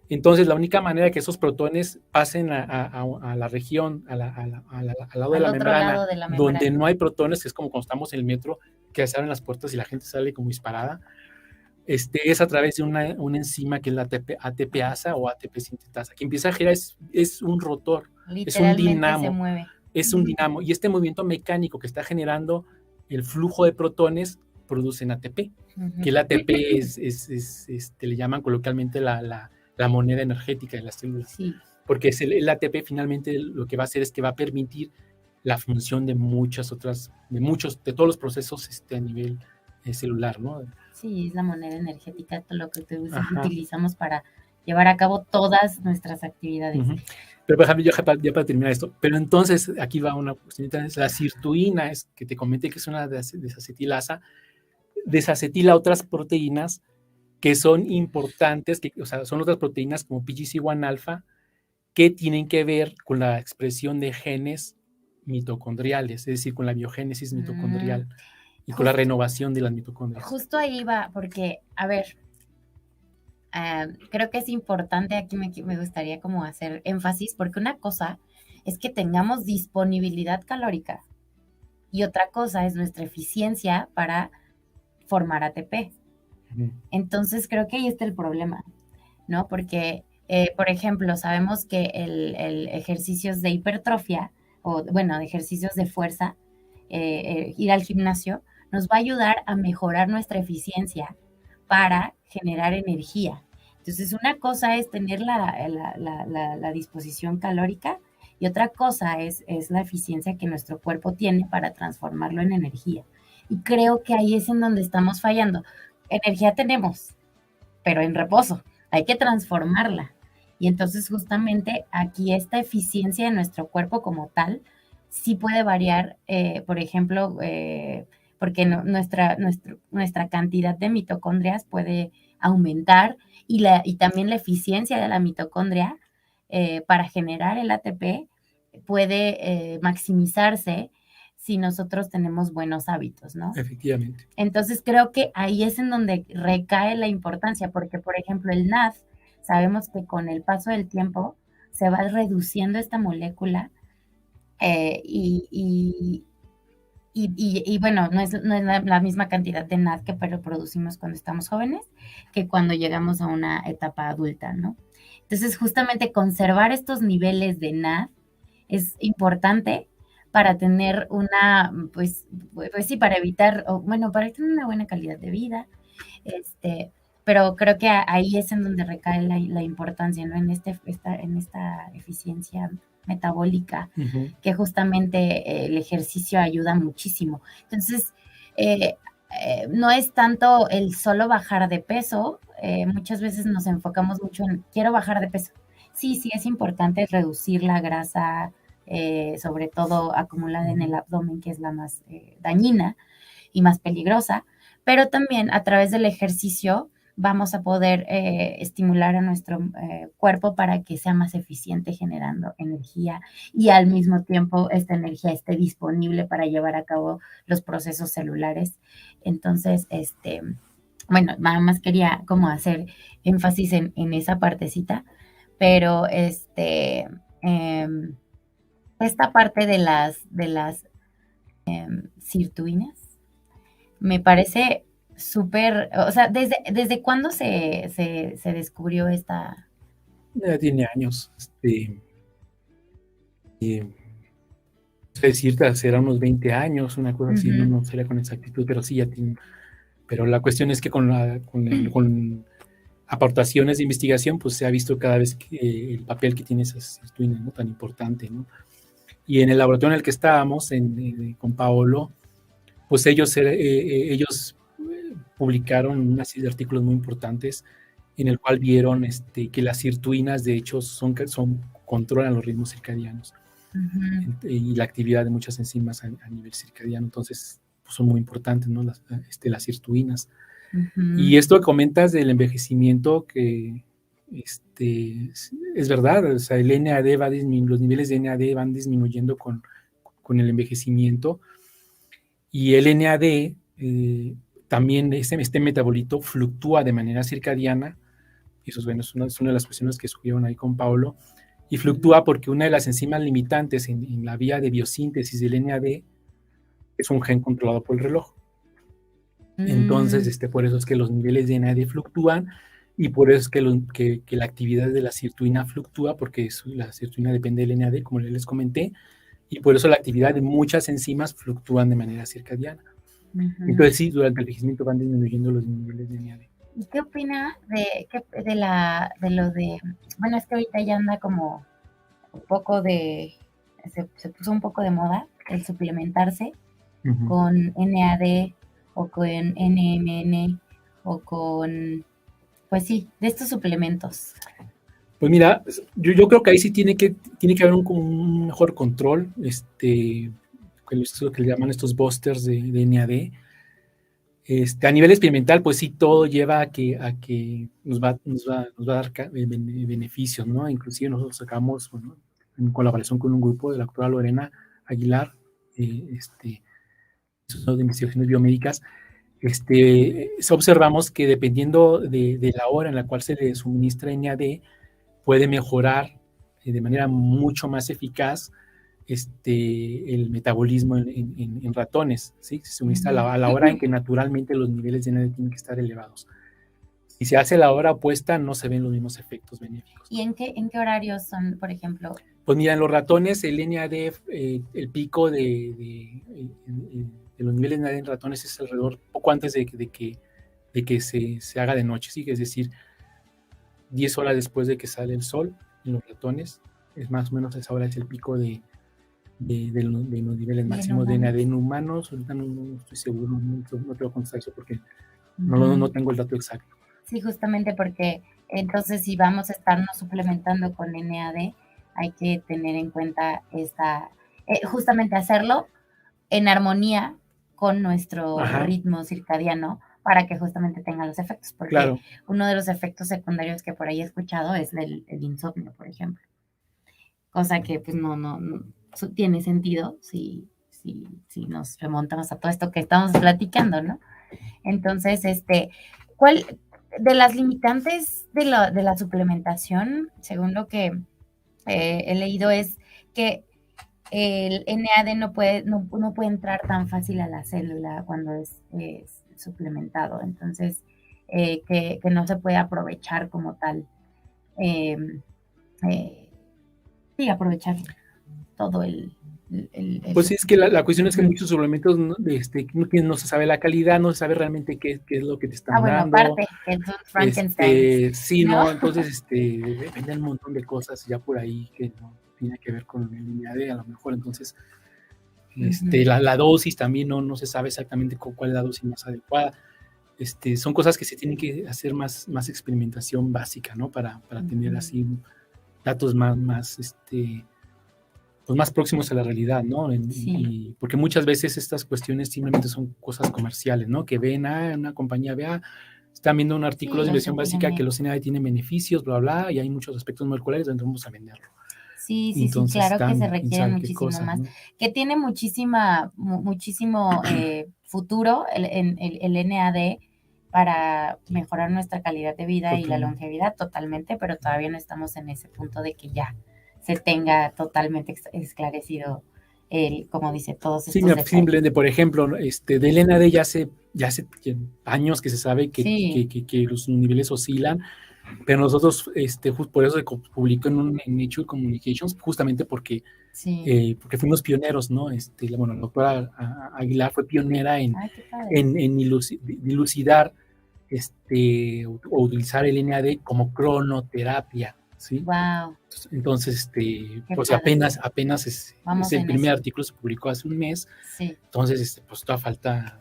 Entonces, la única manera de que esos protones pasen a la región, al lado de la membrana, donde no hay protones, que es como cuando estamos en el metro, que se abren las puertas y la gente sale como disparada, es a través de una enzima que es la ATPasa o ATP sintetasa, que empieza a girar, es un rotor, es un dinamo, se mueve. Es un dinamo, y este movimiento mecánico que está generando el flujo de protones producen ATP, que el ATP le llaman coloquialmente la moneda energética de las células, sí. Porque el ATP finalmente lo que va a hacer es que va a permitir la función de de todos los procesos a nivel celular, ¿no? Sí, es la moneda energética, lo que utilizamos para llevar a cabo todas nuestras actividades. Pero, por ejemplo, ya para terminar esto, pero entonces aquí va una cuestión, la sirtuina, que te comenté que es una desacetilasa, desacetila otras proteínas que son importantes, son otras proteínas como PGC1-alfa, que tienen que ver con la expresión de genes mitocondriales, es decir, con la biogénesis mitocondrial y con la renovación de las mitocondrias. Justo ahí va, porque, a ver, creo que es importante, aquí me gustaría como hacer énfasis, porque una cosa es que tengamos disponibilidad calórica y otra cosa es nuestra eficiencia para formar ATP. Entonces creo que ahí está el problema, ¿no? Porque, por ejemplo, sabemos que el ejercicios de hipertrofia, o bueno, de ejercicios de fuerza, ir al gimnasio, nos va a ayudar a mejorar nuestra eficiencia para generar energía. Entonces, una cosa es tener la disposición calórica y otra cosa es la eficiencia que nuestro cuerpo tiene para transformarlo en energía. Y creo que ahí es en donde estamos fallando. Energía tenemos, pero en reposo. Hay que transformarla. Y entonces justamente aquí esta eficiencia de nuestro cuerpo como tal sí puede variar, por ejemplo, porque nuestra cantidad de mitocondrias puede aumentar y también la eficiencia de la mitocondria para generar el ATP puede maximizarse si nosotros tenemos buenos hábitos, ¿no? Efectivamente. Entonces creo que ahí es en donde recae la importancia, porque por ejemplo el NAD, sabemos que con el paso del tiempo se va reduciendo esta molécula y bueno, no es la misma cantidad de NAD que producimos cuando estamos jóvenes que cuando llegamos a una etapa adulta, ¿no? Entonces, justamente conservar estos niveles de NAD es importante para tener pues sí, para evitar, para tener una buena calidad de vida, pero creo que ahí es en donde recae la importancia, ¿no? En esta eficiencia metabólica, que justamente el ejercicio ayuda muchísimo. Entonces, no es tanto el solo bajar de peso, muchas veces nos enfocamos mucho en quiero bajar de peso. Sí, es importante reducir la grasa, sobre todo acumulada en el abdomen, que es la más dañina y más peligrosa, pero también a través del ejercicio vamos a poder estimular a nuestro cuerpo para que sea más eficiente generando energía y al mismo tiempo esta energía esté disponible para llevar a cabo los procesos celulares. Entonces, bueno, nada más quería como hacer énfasis en esa partecita, pero esta parte de las sirtuinas me parece súper, o sea, ¿desde cuándo se descubrió esta? Ya tiene años. No sé decirte, será unos 20 años, una cosa así, no sería con exactitud, pero sí ya tiene. Pero la cuestión es que con aportaciones de investigación, pues se ha visto cada vez que el papel que tiene esas sirtuinas, ¿no? Tan importante, ¿no? Y en el laboratorio en el que estábamos, con Paolo, pues ellos publicaron una serie de artículos muy importantes en el cual vieron que las sirtuinas, de hecho, controlan los ritmos circadianos y la actividad de muchas enzimas a nivel circadiano. Entonces, pues son muy importantes, ¿no? Las sirtuinas. Y esto que comentas del envejecimiento, que es verdad, o sea, el NAD los niveles de NAD van disminuyendo con el envejecimiento, y el NAD también, este metabolito fluctúa de manera circadiana. Y eso es una de las cuestiones que escribieron ahí con Paolo, y fluctúa porque una de las enzimas limitantes en la vía de biosíntesis del NAD es un gen controlado por el reloj. Entonces, por eso es que los niveles de NAD fluctúan, y por eso es que la actividad de la sirtuina fluctúa, porque la sirtuina depende del NAD, como les comenté, y por eso la actividad de muchas enzimas fluctúan de manera circadiana. Entonces, sí, durante el envejecimiento van disminuyendo los niveles de NAD. ¿Y qué opina de lo de, bueno, es que ahorita ya anda como un poco se puso un poco de moda el suplementarse con NAD o con NMN o con, pues sí, de estos suplementos? Pues mira, yo creo que ahí sí tiene que haber un mejor control, lo que le llaman estos busters de NAD. A nivel experimental, pues sí, todo lleva a que nos va a dar beneficios, ¿no? Inclusive nosotros sacamos, bueno, en colaboración con un grupo de la doctora Lorena Aguilar, de investigaciones biomédicas, observamos que dependiendo de la hora en la cual se le suministra NAD, puede mejorar de manera mucho más eficaz el metabolismo en ratones, ¿sí? Se suministra a la hora en que naturalmente los niveles de NAD tienen que estar elevados. Si se hace la hora opuesta, no se ven los mismos efectos benéficos. ¿Y en qué horarios son, por ejemplo? Pues mira, en los ratones el NAD, el pico de los niveles de NAD en ratones es alrededor, poco antes de que se haga de noche, ¿sí? Es decir, 10 horas después de que sale el sol en los ratones, es más o menos esa hora es el pico de los niveles máximos de NAD en humanos. Ahorita no estoy seguro, no te voy a contestar eso porque no tengo el dato exacto. Sí, justamente porque entonces si vamos a estarnos suplementando con NAD, hay que tener en cuenta justamente hacerlo en armonía con nuestro ritmo circadiano para que justamente tenga los efectos, porque uno de los efectos secundarios que por ahí he escuchado es el insomnio, por ejemplo, cosa que pues no tiene sentido si nos remontamos a todo esto que estamos platicando, ¿no? Entonces, ¿cuál de las limitantes de la suplementación, según lo que he leído es que el NAD no puede entrar tan fácil a la célula cuando es suplementado, entonces que no se puede aprovechar como tal, eh, eh, sí, aprovechar todo Pues sí, es que la cuestión es que muchos suplementos no se sabe la calidad, no se sabe realmente qué es lo que te están bueno, dando. aparte, que son Frankenstein. Sí, ¿no? ¿no? Entonces, depende un montón de cosas ya por ahí que no tiene que ver con el NAD, a lo mejor. Entonces, la dosis también no se sabe exactamente cuál es la dosis más adecuada. Son cosas que se tienen que hacer más experimentación básica, ¿no? Para tener así datos pues más próximos a la realidad, ¿no? Sí. Porque muchas veces estas cuestiones simplemente son cosas comerciales, ¿no? Que ven, una compañía, están viendo un artículo de investigación básica que los NAD tienen beneficios, bla, bla, y hay muchos aspectos moleculares, entonces vamos a venderlo. Sí, Entonces, claro que se requieren muchísimo cosas, más. ¿no? Que tiene muchísimo futuro el NAD para mejorar nuestra calidad de vida y la longevidad totalmente, pero todavía no estamos en ese punto de que ya se tenga totalmente esclarecido como dice, todos estos detalles. Simplemente, por ejemplo, del NAD ya hace años que se sabe que los niveles oscilan, pero nosotros, por eso se publicó en Nature Communications, justamente porque fuimos pioneros, ¿no? La doctora Aguilar fue pionera en dilucidar o utilizar el NAD como cronoterapia, ¿sí? Wow. Entonces, pues apenas es el primer artículo se publicó hace un mes, entonces, pues toda falta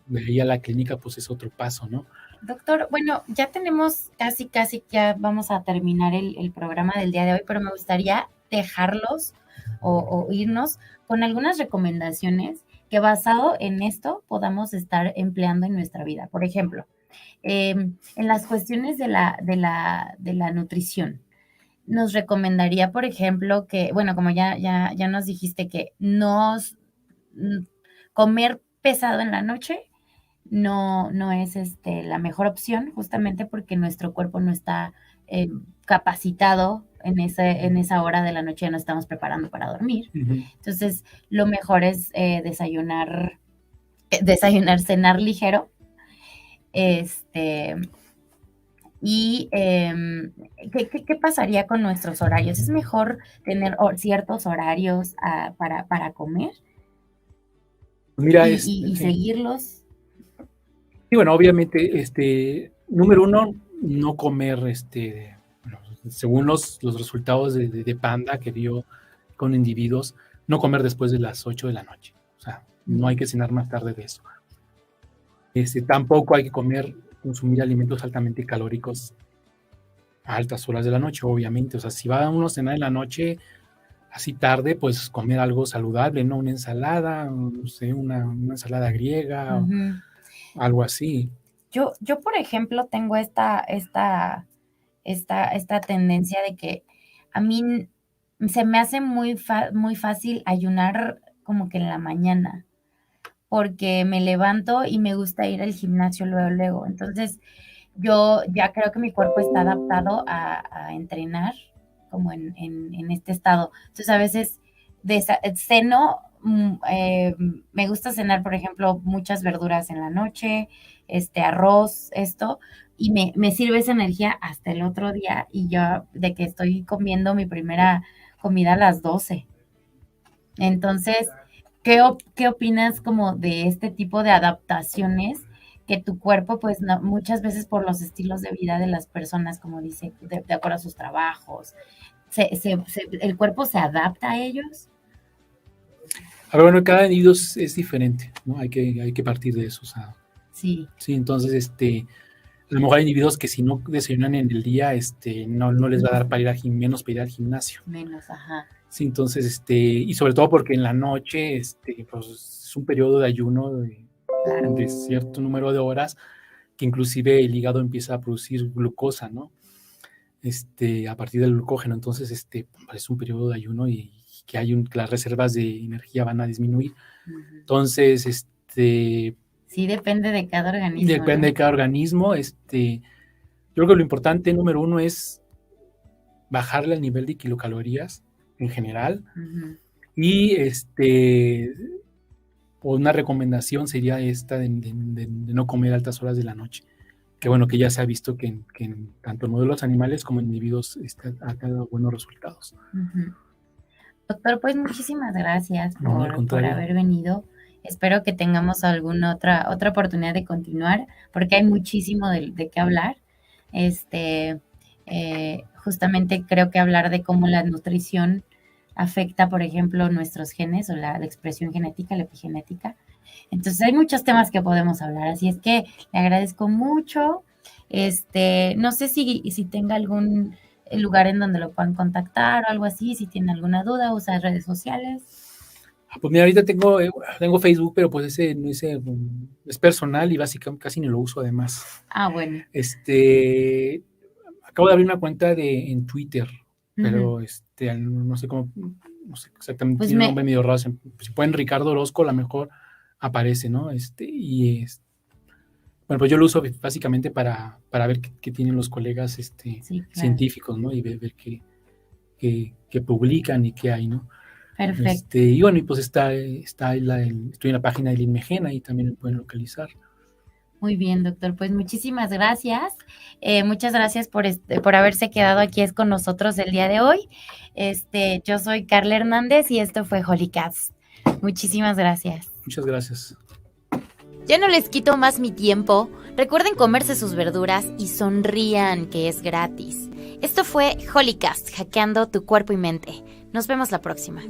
de ir a la clínica, pues es otro paso, ¿no? Doctor, bueno, ya tenemos casi ya vamos a terminar el programa del día de hoy, pero me gustaría dejarlos o irnos con algunas recomendaciones que basado en esto podamos estar empleando en nuestra vida. Por ejemplo, en las cuestiones de la nutrición, nos recomendaría, por ejemplo, que, bueno, como ya nos dijiste que comer pesado en la noche no es la mejor opción, justamente porque nuestro cuerpo no está capacitado en esa hora de la noche, ya nos estamos preparando para dormir. Entonces, lo mejor es desayunar, cenar ligero. Y ¿qué pasaría con nuestros horarios? ¿Es mejor tener ciertos horarios para comer? Mira, y seguirlos. Sí, bueno, obviamente, número uno, no comer, según los resultados de Panda que dio con individuos, no comer después de las 8 de la noche. O sea, no hay que cenar más tarde de eso. Tampoco hay que consumir alimentos altamente calóricos a altas horas de la noche, obviamente. O sea, si va uno a cenar en la noche, así tarde, pues comer algo saludable, ¿no? Una ensalada, no sé, una ensalada griega, o algo así. Yo, por ejemplo, tengo esta tendencia de que a mí se me hace muy fácil ayunar como que en la mañana, porque me levanto y me gusta ir al gimnasio luego. Entonces, yo ya creo que mi cuerpo está adaptado a entrenar como en este estado. Entonces, a veces ceno, me gusta cenar, por ejemplo, muchas verduras en la noche, arroz, y me sirve esa energía hasta el otro día, y yo de que estoy comiendo mi primera comida a las 12. Entonces, ¿qué opinas como de este tipo de adaptaciones que tu cuerpo, pues muchas veces por los estilos de vida de las personas, como dice, de acuerdo a sus trabajos, el cuerpo se adapta a ellos? A ver, bueno, cada individuo es diferente, ¿no? Hay que partir de eso, o sea. Sí. Sí, entonces, a lo mejor hay individuos que si no desayunan en el día, no les va a dar para ir menos para ir al gimnasio. Menos, ajá. Sí, entonces, y sobre todo porque en la noche, pues es un periodo de ayuno de cierto número de horas, que inclusive el hígado empieza a producir glucosa, ¿no? A partir del glucógeno. Entonces, es un periodo de ayuno y que las reservas de energía van a disminuir. Entonces, sí, depende de cada organismo. Depende de cada organismo. Yo creo que lo importante, número uno, es bajarle el nivel de kilocalorías en general. Ujú. Y una recomendación sería esta de no comer a altas horas de la noche. Que bueno, que ya se ha visto que en tanto en modelos animales como en individuos ha dado buenos resultados. Ujú. Doctor, pues muchísimas gracias No, al por contrario. haber venido. Espero que tengamos alguna otra oportunidad de continuar, porque hay muchísimo de qué hablar. Justamente creo que hablar de cómo la nutrición afecta, por ejemplo, nuestros genes o la expresión genética, la epigenética. Entonces hay muchos temas que podemos hablar, así es que le agradezco mucho. No sé si tenga algún lugar en donde lo puedan contactar o algo así, si tiene alguna duda, usa redes sociales. Pues mira, ahorita tengo Facebook, pero pues ese es personal y básicamente casi ni lo uso además. Ah, bueno. Acabo de abrir una cuenta en Twitter, pero Ujú. no sé cómo, no sé exactamente, Pues tiene un nombre medio raro. Si ponen Ricardo Orozco, a lo mejor aparece, ¿no? Bueno, pues yo lo uso básicamente para ver qué tienen los colegas Sí, claro. científicos, ¿no? Y ver qué publican y qué hay, ¿no? Perfecto. Y bueno, y pues estoy en la página del INMEGEN, ahí también me pueden localizar. Muy bien, doctor. Pues muchísimas gracias. Muchas gracias por haberse quedado aquí con nosotros el día de hoy. Yo soy Carla Hernández y esto fue Holicast. Muchísimas gracias. Muchas gracias. Ya no les quito más mi tiempo. Recuerden comerse sus verduras y sonrían, que es gratis. Esto fue Holicast, hackeando tu cuerpo y mente. Nos vemos la próxima.